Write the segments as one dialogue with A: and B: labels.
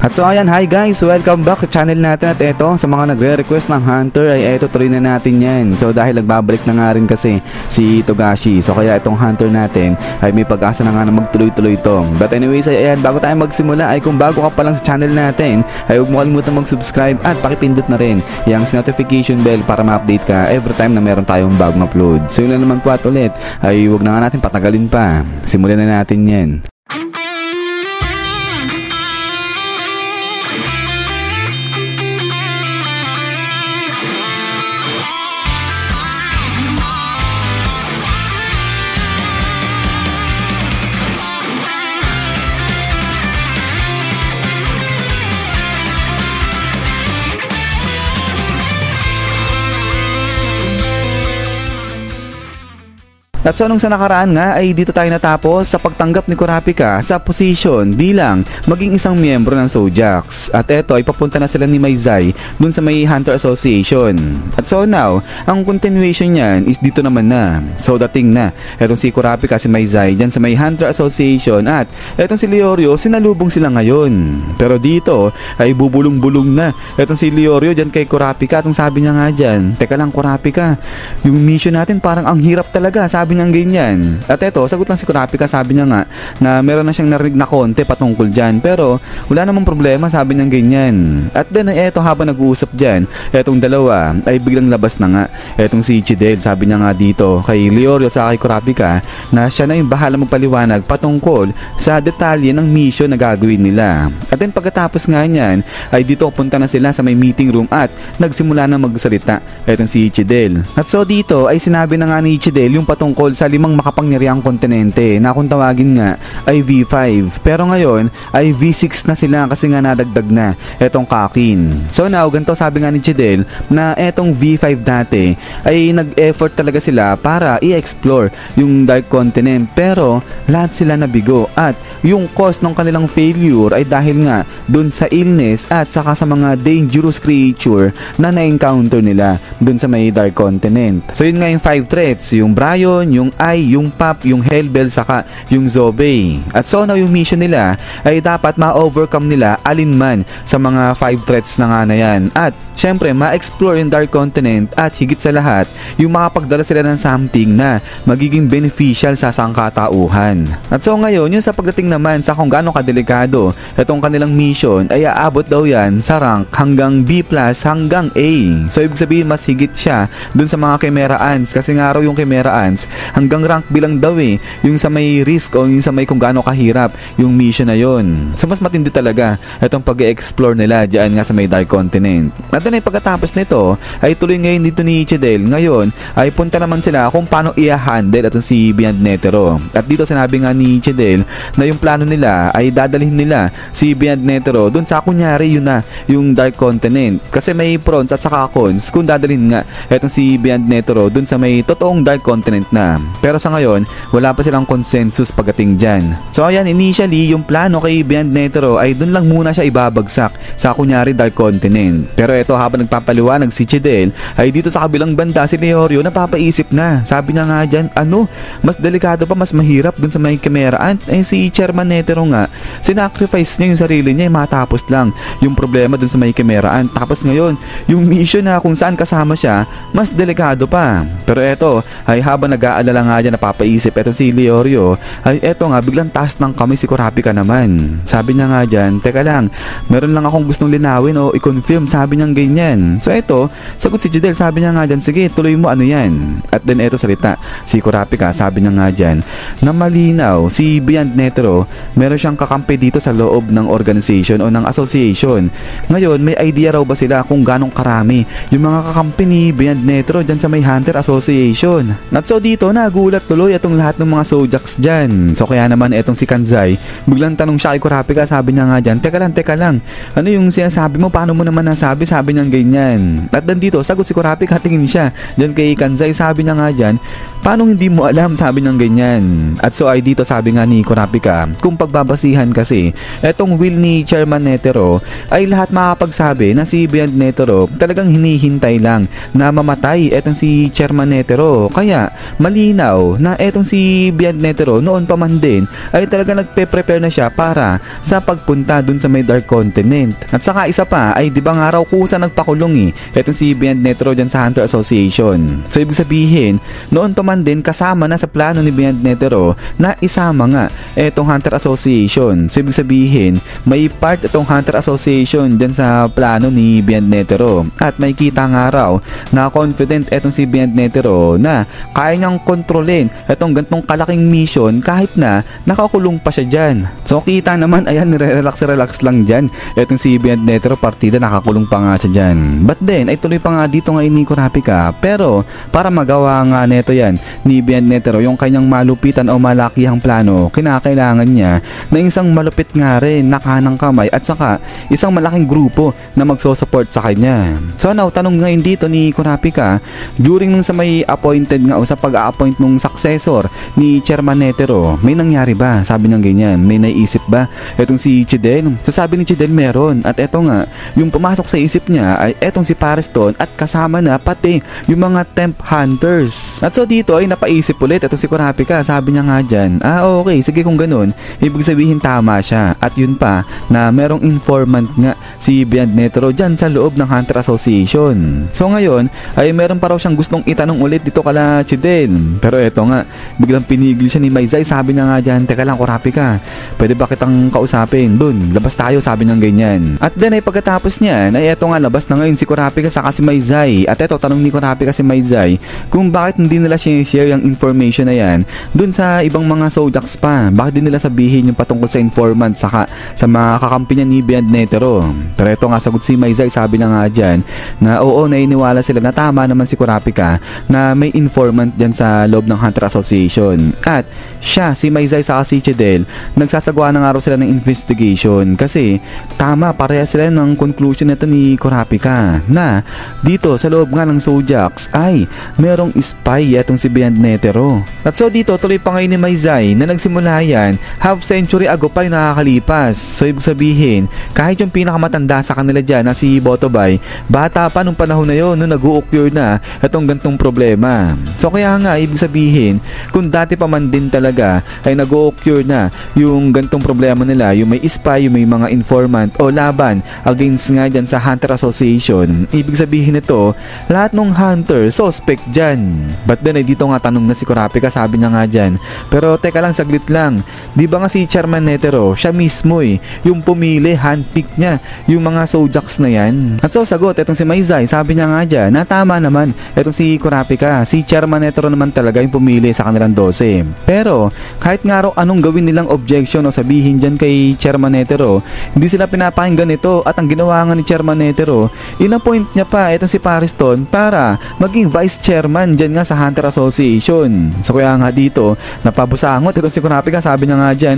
A: At so ayan, hi guys, welcome back sa channel natin. At eto, sa mga nagre-request ng Hunter ay eto, tuloy na natin yan. So dahil nagbabalik na nga rin kasi si Togashi, so kaya itong Hunter natin ay may pag-asa na nga na magtuloy-tuloy ito. But anyways, ay ayan, bago tayo magsimula ay kung bago ka pa lang sa channel natin ay huwag mo kalimutan mag-subscribe at pakipindot na rin yung notification bell para ma-update ka every time na meron tayong bagong upload. So yun lang naman po at ulit ay huwag na nga natin patagalin pa, simulan na natin yan. At so nung sa nakaraan nga ay dito tayo natapos sa pagtanggap ni Kurapika sa position bilang maging isang miyembro ng Zodiacs. At eto ay papunta na sila ni Maizai dun sa may Hunter Association. At so now, ang continuation niyan is dito naman na. So dating na, etong si Kurapika si Maizai dyan sa may Hunter Association at etong si Leorio sinalubong sila ngayon. Pero dito ay bubulong-bulong na etong si Leorio dyan kay Kurapika. Atong sabi niya nga dyan, teka lang Kurapika, yung mission natin parang ang hirap talaga, sabi niyang ganyan. At eto, sagot lang si Kurapika, sabi niya nga na meron na siyang narinig na konti patungkol dyan, pero wala namang problema, sabi niyang ganyan. At then eto, habang nag-uusap dyan, etong dalawa ay biglang labas na nga etong si Chidel, sabi niya nga dito kay Leorio sa kay Kurapika na siya na yung bahala magpaliwanag patungkol sa detalye ng mission na gagawin nila. At then pagkatapos nga niyan ay dito punta na sila sa may meeting room at nagsimula na magsalita etong si Chidel. At so dito ay sinabi na nga ni Chidel yung patungkol sa 5 makapangyarihang kontinente na kung tawagin nga ay V5, pero ngayon ay V6 na sila kasi nga nadagdag na etong Kakin. So now ganito sabi nga ni Chidel na etong V5 dati ay nag-effort talaga sila para i-explore yung Dark Continent, pero lahat sila nabigo at yung cause ng kanilang failure ay dahil nga dun sa illness at saka sa mga dangerous creature na na-encounter nila dun sa may Dark Continent. So yun nga yung 5 threats, yung Bryon, yung Ai, yung Pop, yung Hellbell, saka yung Zobe. At so now yung mission nila ay dapat ma-overcome nila alinman sa mga 5 threats na nga na yan. At syempre ma-explore yung Dark Continent at higit sa lahat yung makapagdala sila ng something na magiging beneficial sa sangkatauhan. At so ngayon yung sa pagdating naman sa kung gaano kadelikado itong kanilang mission ay aabot daw yan sa rank hanggang B+ hanggang A. So ibig sabihin mas higit siya dun sa mga Chimera Ants, kasi nga raw yung Chimera Ants hanggang rank bilang daw yung sa may risk o yung sa may kung gaano kahirap yung mission na yon. So mas matindi talaga itong pag-explore nila dyan nga sa may Dark Continent. At then ay pagkatapos nito ay tuloy ngayon dito ni Chidel, ngayon ay punta naman sila kung paano i-handle itong si Beyond Netero. At dito sinabi nga ni Chidel na yung plano nila ay dadalhin nila si Beyond Netero dun sa kunyari yun na yung Dark Continent, kasi may pros at saka cons kung dadalhin nga itong si Beyond Netero dun sa may totoong Dark Continent na. Pero sa ngayon wala pa silang consensus pagdating dyan. So ayan, initially yung plano kay Beyond Netero ay dun lang muna siya ibabagsak sa kunyari Dark Continent. Pero eto, habang nagpapaliwanag si Chidel ay dito sa kabilang banda si Leorio napapaisip na, sabi niya nga dyan, mas delikado pa, mas mahirap dun sa may Chimera Ant. Si Chairman Netero nga sinacrifice niya yung sarili niya matapos lang yung problema dun sa may Chimera Ant, tapos ngayon yung mission na kung saan kasama siya mas delikado pa. Pero eto ay habang nag-aalala nga dyan, napapaisip eto si Leorio ay eto nga biglang taas ng kamay si Kurapika naman. Sabi niya nga dyan, teka lang, meron lang akong gustong linawin o i-confirm, sabi niyang ganyan. So eto, sagot si Chidel, sabi niya nga dyan, sige tuloy mo, ano yan. At then eto salita si Kurapika, sabi niya nga dyan na malinaw si Beyond Netero meron siyang kakampi dito sa loob ng organization o ng association. Ngayon may idea raw ba sila kung ganong karami yung mga kakampi ni Beyond Netero dyan sa may Hunter Association. At so dito nagulat tuloy itong lahat ng mga Zodiacs dyan. So kaya naman etong si Kanzai biglang tanong siya kay Kurapika, sabi niya nga dyan, teka lang, ano yung sinasabi mo, paano mo naman nasabi, sabi niya ganyan. At dan dito sagot si Kurapika, tingin siya dyan kay Kanzai, sabi niya nga dyan, paano hindi mo alam, sabi niya ganyan. At so ay dito sabi nga ni Kurapika, kung pagbabasihan kasi etong will ni Chairman Netero ay lahat makapagsabi na si Beyond Netero talagang hinihintay lang na mamatay etong si Chairman Netero, kaya mali malinaw na etong si Beyond Netero noon pa man din ay talaga nagpe-prepare na siya para sa pagpunta dun sa may Dark Continent. At saka isa pa ay di ba nga raw kusa nagpakulong etong si Beyond Netero dyan sa Hunter Association. So ibig sabihin, noon pa man din kasama na sa plano ni Beyond Netero na isama nga etong Hunter Association. So ibig sabihin, may part itong Hunter Association dyan sa plano ni Beyond Netero. At may kita nga raw na confident etong si Beyond Netero na kaya niyang kontrolin etong gantong kalaking mission kahit na nakakulong pa siya dyan. So kita naman, ayan, nire-relax lang dyan etong si Beyond Netero, partida nakakulong pa nga siya dyan. But then ay tuloy pa nga dito ngayon ni Kurapika, pero para magawa nga neto yan ni Beyond Netero yung kanyang malupitan o malakihang plano, kinakailangan niya na isang malupit nga rin na kanang kamay at saka isang malaking grupo na magso-support sa kanya. So now, tanong ngayon dito ni Kurapika, during nung sa may appointed nga o sa pag-a-appoint nung successor ni Chairman Netero, may nangyari ba? Sabi niya ganyan, may naisip ba etong si Chidel? So sabi ni Chidel meron, at eto nga, yung pumasok sa isip niya ay etong si Pariston at kasama na pati yung mga temp hunters. At so dito ay napaisip ulit etong si Kurapika, sabi niya nga dyan, okay, sige kung ganun, ibig sabihin tama siya. At yun pa, na merong informant nga si Beyond Netero dyan sa loob ng Hunter Association. So ngayon, ay meron pa raw siyang gustong itanong ulit dito kala Chidel. Pero eto nga, biglang pinigil siya ni Maizay, sabi niya nga dyan, teka lang Kurapika, pwede ba kitang kausapin? Dun, labas tayo, sabi niya ganyan. At then ay pagkatapos niyan, ay eto nga, labas na ngayon si Kurapika saka si Maizay. At eto, tanong ni Kurapika si Maizay kung bakit hindi nila share yung information na yan dun sa ibang mga Zodiacs pa. Bakit din nila sabihin yung patungkol sa informant saka sa mga kakampi niya ni Beyond Netero. Pero eto nga, sagot si Maizay, sabi niya nga dyan na oo, nainiwala sila na tama naman si Kurapika na may informant dyan sa loob ng Hunter Association. At siya, si Maizay saka si Chidel, nagsasagawa na nga raw sila ng investigation kasi tama, pareha sila ng conclusion nito ni Kurapika na dito sa loob nga ng Zodiacs ay merong spy etong si Beyond Netero. At so dito, tuloy pa ngayon ni Maizay na nagsimula yan half century ago pa yung nakakalipas. So ibig sabihin, kahit yung pinakamatanda sa kanila dyan na si Botobay, bata pa nung panahon na yun, nung nag-o-occur na itong gantong problema. So kaya nga, ibig sabihin, kung dati pa man din talaga ay nag-o-occur na yung gantong problema nila, yung may spy, yung may mga informant o laban against nga dyan sa Hunter Association, ibig sabihin nito, lahat ng hunter suspect dyan. But then ay dito nga tanong na si Kurapika, sabi niya nga dyan, pero teka lang, saglit lang, di ba nga si Chairman Netero, siya mismo yung pumili, handpick niya yung mga Zodiacs na yan. At so sagot etong si Maizay, sabi niya nga dyan na tama naman etong si Kurapika, si Chairman Netero naman talaga yung pumili sa kanilang 12. Pero kahit nga raw anong gawin nilang objection o sabihin dyan kay Chairman Netero, hindi sila pinapakinggan ito. At ang ginawa nga ni Chairman Netero, in-appoint niya pa etong si Pariston para maging vice chairman dyan nga sa Hunter Association. So kaya nga dito, napabusangot itong si Kurapika, sabi niya nga dyan,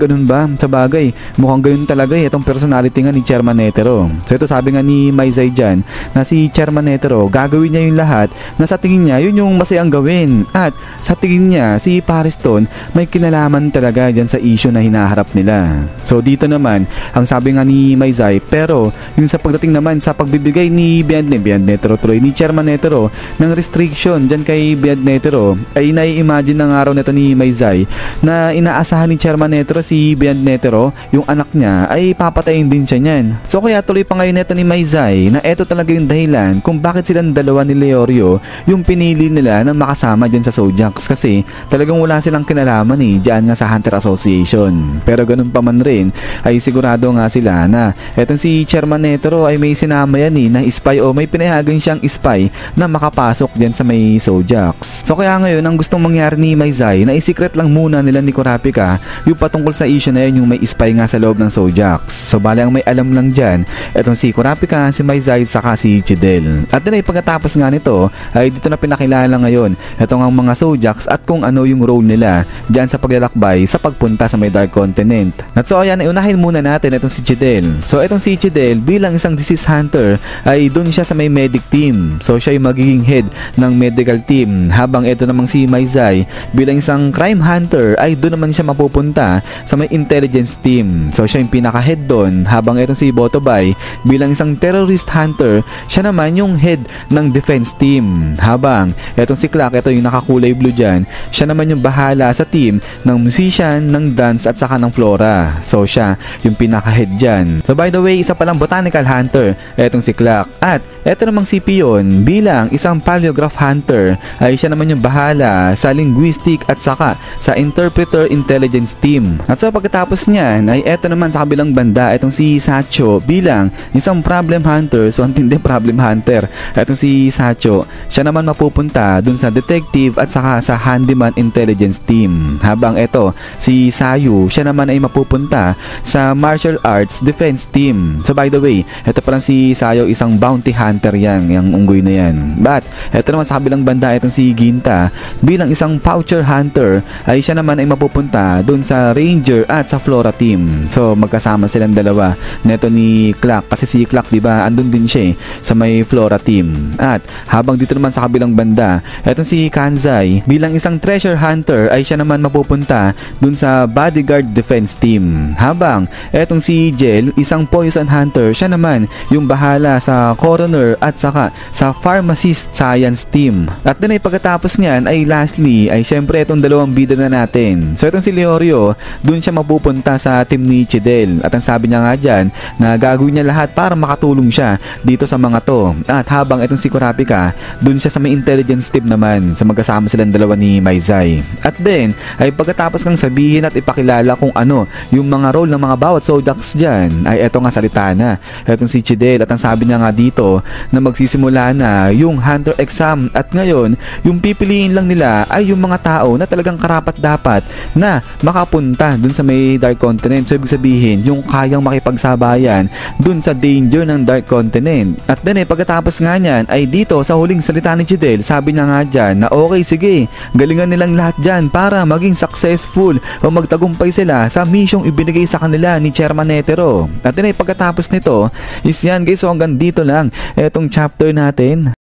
A: ganun ba? Sa bagay, mukhang ganun talaga itong personality nga ni Chairman Netero. So ito, sabi nga ni Maizay dyan na si Chairman Netero, gagawin niya yung lahat na sa tingin niya yun yung masayang gawin. At sa tingin niya, si Pariston may kinalaman talaga dyan sa issue na hinaharap nila. So dito naman, ang sabi nga ni Maizay, pero yung sa pagdating naman sa pagbibigay ni Beyond Netero tuloy, ni Chairman Netero ng restriction dyan kay Beyond Netero, ay nai-imagine na nga raw nito ni Maizay na inaasahan ni Chairman Netero si Beyond Netero, yung anak niya, ay papatayin din siya niyan. So kaya tuloy pa ngayon neto ni Maizay na eto talaga yung dahilan kung bakit silang dalawa ni Leorio yung pinili nila na makasama dyan sa Zodiacs, kasi talagang wala silang kinalaman dyan nga sa Hunter Association. Pero ganun pa man rin ay sigurado nga sila na etong si Chairman Netero ay may sinama yan na spy o may pinayagan siyang spy na makapasok dyan sa may Zodiacs. So kaya ngayon, ang gustong mangyari ni Maizay na i-secret lang muna nila ni Kurapika yung patungkol sa issue na yun, yung may spy nga sa loob ng Zodiacs. So bali ang may alam lang dyan etong si Kurapika, si Maizay saka si Chidel. At din ay pagkatapos nga nito ay dito na pinakilala ngayon etong ang mga Zodiacs at kung ano yung role nila dyan sa paglalakbay sa pagpunta sa may Dark Continent. At so ayan, unahin muna natin etong si Chidel. So etong si Chidel bilang isang disease hunter ay dun siya sa may medic team. So siya yung magiging head ng medical team, habang ito namang si Maizay bilang isang crime hunter ay dun naman siya mapupunta sa may intelligence team. So siya yung pinaka-head dun, habang etong si Botobay bilang isang terrorist hunter, siya naman yung head ng defense team, habang etong si Clark, ito eto yung nakakulay blue dyan, siya naman yung bahala sa team ng musician, ng dance at saka ng flora. So siya yung pinaka-head dyan. So by the way, isa palang botanical hunter etong si Clark. At eto namang si Pion bilang isang paleograph hunter ay siya naman yung bahala sa linguistic at saka sa interpreter intelligence team. At so pagkatapos niyan ay eto naman sa kabilang banda etong si Sacho bilang isang problem hunter. So antindi problem hunter etong si Sacho, siya naman mapupunta dun sa detective at saka sa handyman intelligence team. Habang eto si Sayu, siya naman ay mapupunta sa martial arts defense team. So by the way, eto parang si Sayo isang bounty hunter yan, yung unggoy na yan. But eto naman sa kabilang banda etong si Ginta bilang isang poucher hunter ay siya naman ay mapupunta dun sa ranger at sa flora team. So magkasama silang dalawa neto ni Clark kasi si Clark diba andun din siya sa may flora team. At habang dito naman sa kabilang banda etong si Kanzai bilang isang treasure hunter ay siya naman mapupunta dun sa bodyguard defense team. Habang etong si Jel isang poison hunter, siya naman yung bahala sa coroner at saka sa pharmacist science team. At din ay pagkatapos niyan ay lastly ay syempre itong dalawang bida na natin. So itong si Leorio, dun siya mapupunta sa team ni Chidel. At ang sabi niya nga dyan na gagawin niya lahat para makatulong siya dito sa mga to. At habang itong si Kurapika, dun siya sa may intelligence team naman. So magkasama silang dalawa ni Maizai. At then ay pagkatapos kang sabihin at ipakilala kung ano yung mga role ng mga bawat Zodiacs dyan ay eto nga salita na etong si Chidel. At ang sabi niya nga dito na magsisimula na yung hunter exam at ngayon yung pipiliin lang nila ay yung mga tao na talagang karapat dapat na makapunta dun sa may Dark Continent. So ibig sabihin yung kayang makipagsabayan dun sa danger ng Dark Continent. At then pagkatapos nga niyan ay dito sa huling salita ni Chidel, sabi niya nga dyan na okay sige, galingan nilang lahat dyan para maging successful o magtagumpay sila sa misyong ibinigay sa kanila ni Chairman Netero. At then pagkatapos nito is yan guys, so hanggang dito lang etong chapter natin.